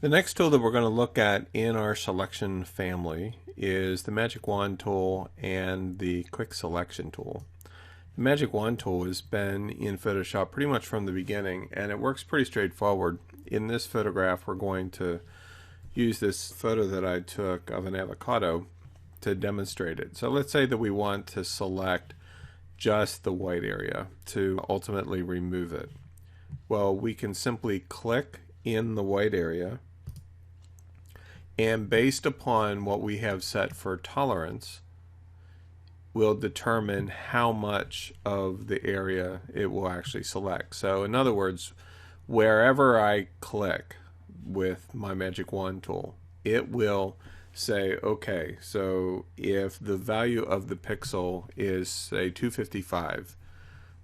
The next tool that we're going to look at in our selection family is the Magic Wand tool and the Quick Selection tool. The Magic Wand tool has been in Photoshop pretty much from the beginning, and it works pretty straightforward. In this photograph, we're going to use this photo that I took of an avocado to demonstrate it. So let's say that we want to select just the white area to ultimately remove it. Well, we can simply click in the white area, and based upon what we have set for tolerance, we'll determine how much of the area it will actually select. So in other words, wherever I click with my Magic Wand tool, it will say, okay, so if the value of the pixel is, say, 255,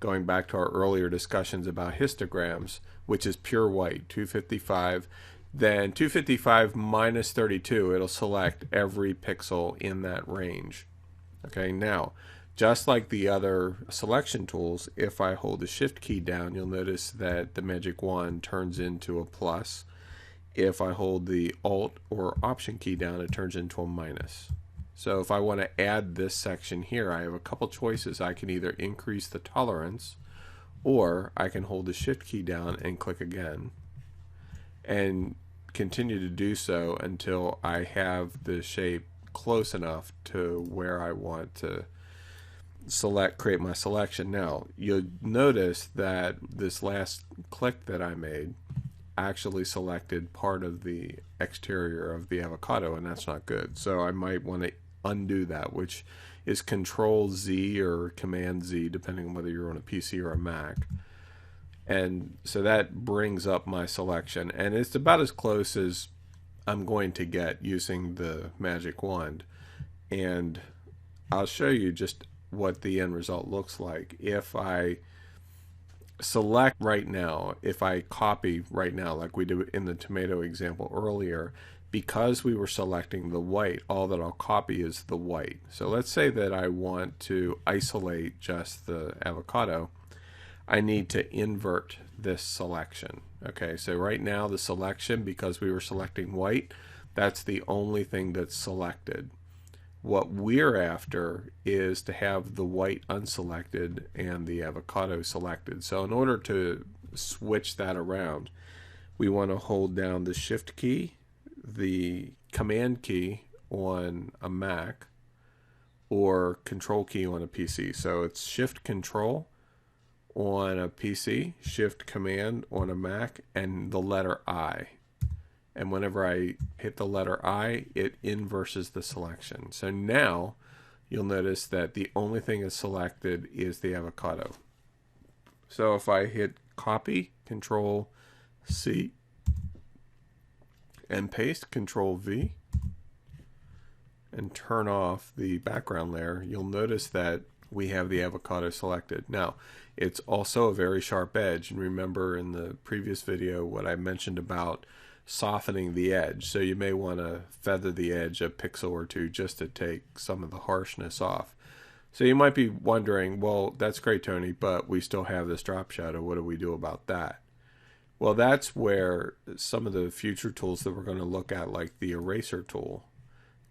going back to our earlier discussions about histograms, which is pure white, 255, then 255 minus 32, it'll select every pixel in that range. Okay, now, just like the other selection tools, if I hold the Shift key down, you'll notice that the Magic Wand turns into a plus. If I hold the Alt or Option key down, it turns into a minus. So if I want to add this section here, I have a couple choices. I can either increase the tolerance, or I can hold the Shift key down and click again, and continue to do so until I have the shape close enough to where I want to create my selection. Now, you'll notice that this last click that I made actually selected part of the exterior of the avocado, and that's not good. So I might want to undo that, which is Control Z or Command Z, depending on whether you're on a PC or a Mac. And so that brings up my selection, and it's about as close as I'm going to get using the Magic Wand. And I'll show you just what the end result looks like. If I select right now, if I copy right now, like we did in the tomato example earlier, because we were selecting the white, all that I'll copy is the white. So let's say that I want to isolate just the avocado. I need to invert this selection. Okay, so right now the selection, because we were selecting white, that's the only thing that's selected. What we're after is to have the white unselected and the avocado selected. So in order to switch that around, we want to hold down the Shift key, the Command key on a Mac, or Control key on a PC. So it's Shift Control on a PC, Shift Command on a Mac, and the letter I. And whenever I hit the letter I, it inverses the selection. So now you'll notice that the only thing that's selected is the avocado. So if I hit copy, Control C, and paste, Control V, and turn off the background layer, you'll notice that we have the avocado selected. Now, it's also a very sharp edge, and remember in the previous video what I mentioned about softening the edge. So you may want to feather the edge a pixel or two just to take some of the harshness off. So you might be wondering, well, that's great, Tony, but we still have this drop shadow. What do we do about that? Well, that's where some of the future tools that we're going to look at, like the eraser tool,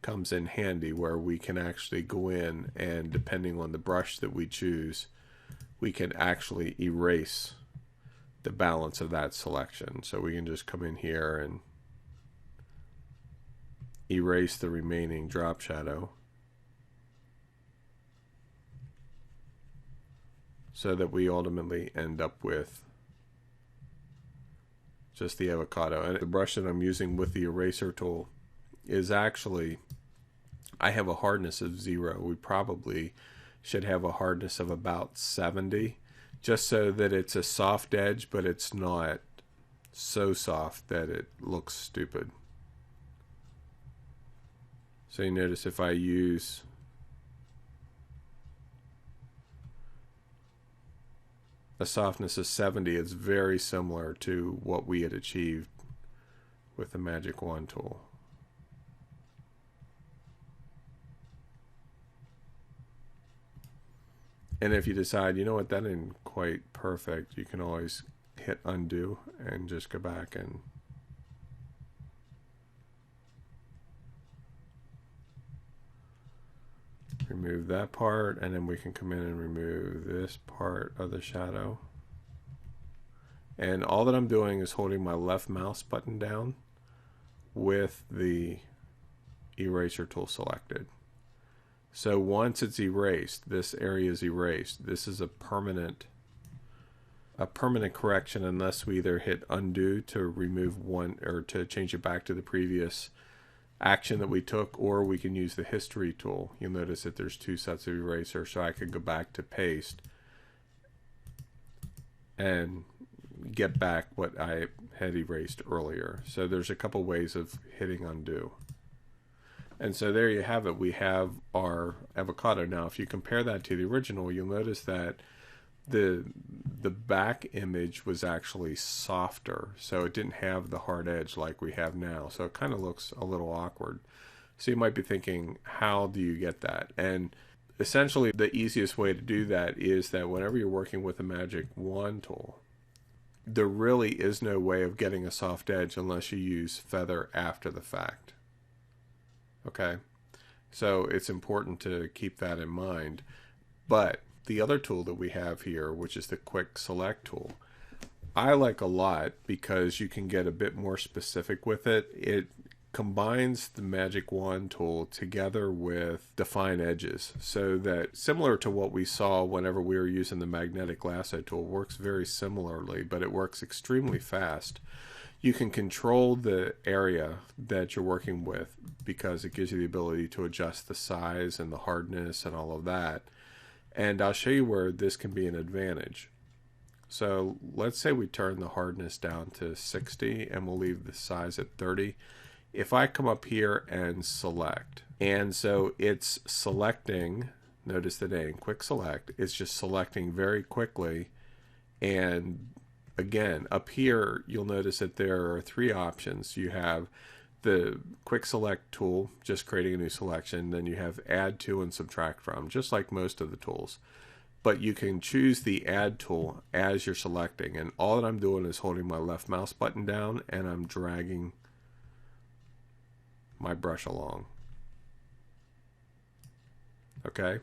comes in handy, where we can actually go in and, depending on the brush that we choose, we can actually erase the balance of that selection. So we can just come in here and erase the remaining drop shadow, so that we ultimately end up with just the avocado. And the brush that I'm using with the eraser tool is actually, I have a hardness of 0. We probably should have a hardness of about 70, just so that it's a soft edge, but it's not so soft that it looks stupid. So you notice if I use a softness of 70, it's very similar to what we had achieved with the Magic Wand tool. And if you decide, you know what, that isn't quite perfect, you can always hit undo and just go back and remove that part, and then we can come in and remove this part of the shadow. And all that I'm doing is holding my left mouse button down with the eraser tool selected. So once it's erased, this area is erased. This is a permanent correction unless we either hit undo to remove one or to change it back to the previous action that we took, or we can use the history tool. You'll notice that there's two sets of eraser, so I could go back to paste and get back what I had erased earlier. So there's a couple ways of hitting undo. And so there you have it. We have our avocado. Now if you compare that to the original, you'll notice that the back image was actually softer, so it didn't have the hard edge like we have now, so it kind of looks a little awkward. So you might be thinking, how do you get that? And essentially the easiest way to do that is that whenever you're working with the magic wand tool, there really is no way of getting a soft edge unless you use feather after the fact. Okay, so it's important to keep that in mind. But the other tool that we have here, which is the quick select tool, I like a lot because you can get a bit more specific with it. It combines the magic wand tool together with define edges, so that similar to what we saw whenever we were using the magnetic lasso tool, works very similarly, but it works extremely fast. You can control the area that you're working with because it gives you the ability to adjust the size and the hardness and all of that. And I'll show you where this can be an advantage. So let's say we turn the hardness down to 60 and we'll leave the size at 30. If I come up here and select, and so it's selecting, notice the name, quick select, it's just selecting very quickly. And again, up here, you'll notice that there are three options. You have the quick select tool, just creating a new selection. Then you have add to and subtract from, just like most of the tools. But you can choose the add tool as you're selecting. And all that I'm doing is holding my left mouse button down and I'm dragging my brush along. Okay.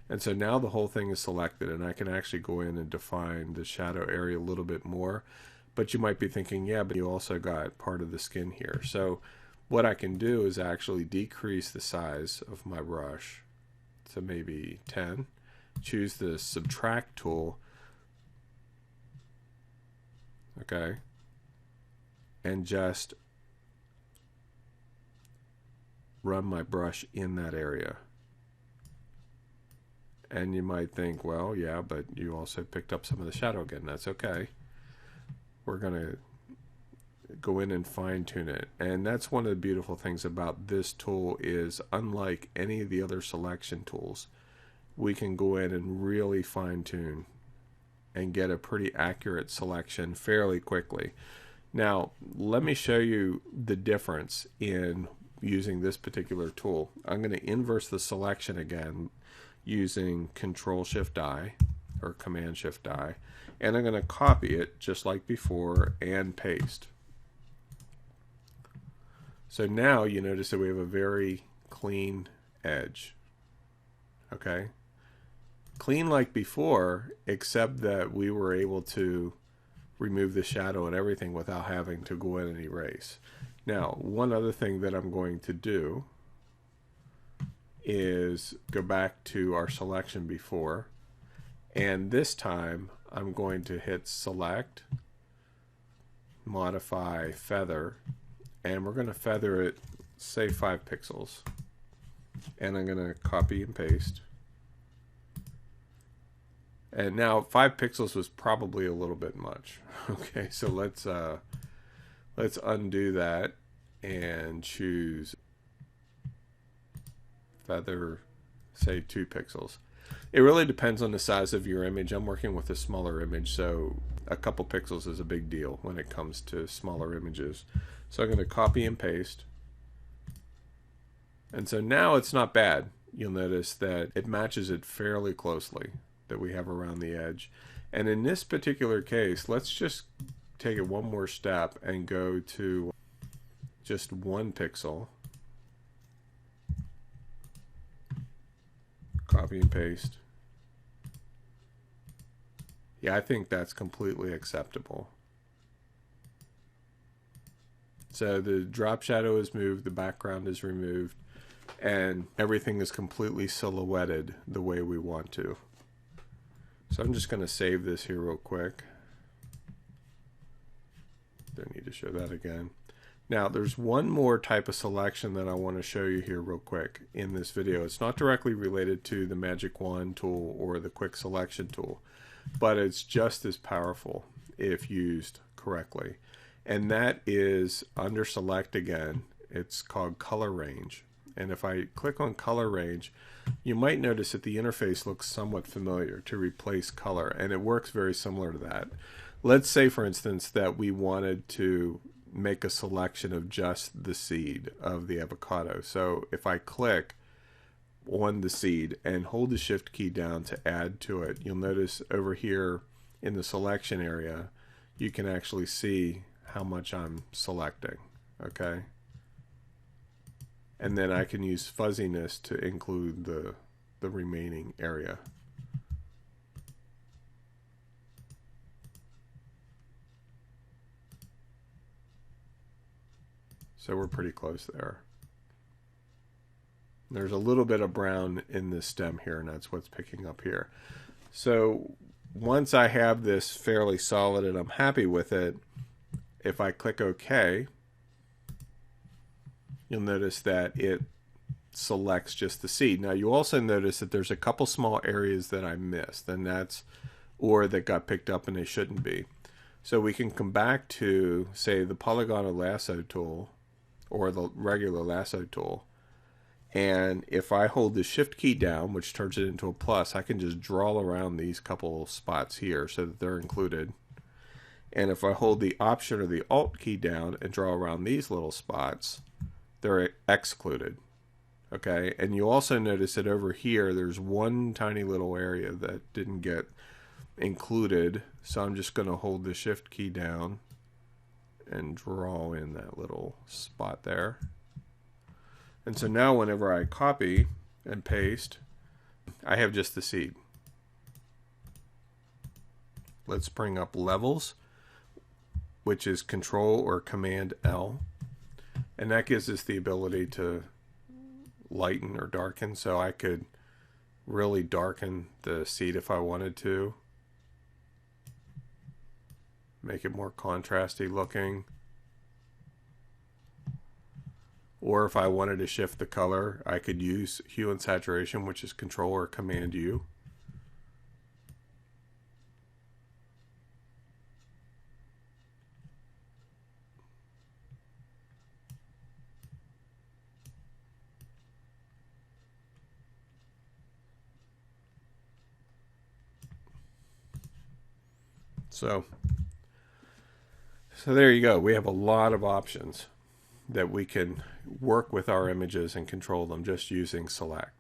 And so now the whole thing is selected, and I can actually go in and define the shadow area a little bit more. But you might be thinking, yeah, but you also got part of the skin here. So what I can do is actually decrease the size of my brush to maybe 10. Choose the subtract tool. Okay. And just run my brush in that area. And you might think, well, yeah, but you also picked up some of the shadow again. That's okay. We're going to go in and fine tune it. And that's one of the beautiful things about this tool is, unlike any of the other selection tools, we can go in and really fine tune and get a pretty accurate selection fairly quickly. Now, let me show you the difference in using this particular tool. I'm going to inverse the selection again, using Control-Shift-I or Command-Shift-I, and I'm going to copy it just like before and paste. So now you notice that we have a very clean edge. Okay, clean like before, except that we were able to remove the shadow and everything without having to go in and erase. Now, one other thing that I'm going to do is go back to our selection before, and this time I'm going to hit select, modify feather, and we're going to feather it, say 5 pixels, and I'm going to copy and paste. And now 5 pixels was probably a little bit much. Okay, so let's undo that and choose feather, say 2 pixels. It really depends on the size of your image. I'm working with a smaller image, so a couple pixels is a big deal when it comes to smaller images. So I'm going to copy and paste. And so now it's not bad. You'll notice that it matches it fairly closely that we have around the edge. And in this particular case, let's just take it one more step and go to just 1 pixel. copy and paste. Yeah, I think that's completely acceptable. So the drop shadow is moved, the background is removed, and everything is completely silhouetted the way we want to. So I'm just going to save this here real quick. Don't need to show that again. Now there's one more type of selection that I want to show you here real quick in this video. It's not directly related to the Magic Wand tool or the Quick Selection tool, but it's just as powerful if used correctly. And that is under Select again. It's called Color Range. And if I click on Color Range, you might notice that the interface looks somewhat familiar to replace color, and it works very similar to that. Let's say, for instance, that we wanted to make a selection of just the seed of the avocado. So if I click on the seed and hold the Shift key down to add to it, you'll notice over here in the selection area, you can actually see how much I'm selecting. Okay. And then I can use fuzziness to include the remaining area. So we're pretty close there. There's a little bit of brown in this stem here, and that's what's picking up here. So once I have this fairly solid and I'm happy with it, if I click OK, you'll notice that it selects just the seed. Now you also notice that there's a couple small areas that I missed, and that's or that got picked up and they shouldn't be. So we can come back to, say, the polygonal lasso tool or the regular lasso tool, and if I hold the Shift key down, which turns it into a plus, I can just draw around these couple spots here so that they're included. And if I hold the Option or the Alt key down and draw around these little spots, they're excluded. Okay, and you also notice that over here there's one tiny little area that didn't get included, so I'm just going to hold the Shift key down and draw in that little spot there. And so now whenever I copy and paste, I have just the seed. Let's bring up levels, which is Control or Command L, and that gives us the ability to lighten or darken. So I could really darken the seed if I wanted to, make it more contrasty looking, or if I wanted to shift the color, I could use hue and saturation, which is Control or Command U. So there you go. We have a lot of options that we can work with our images and control them just using Select.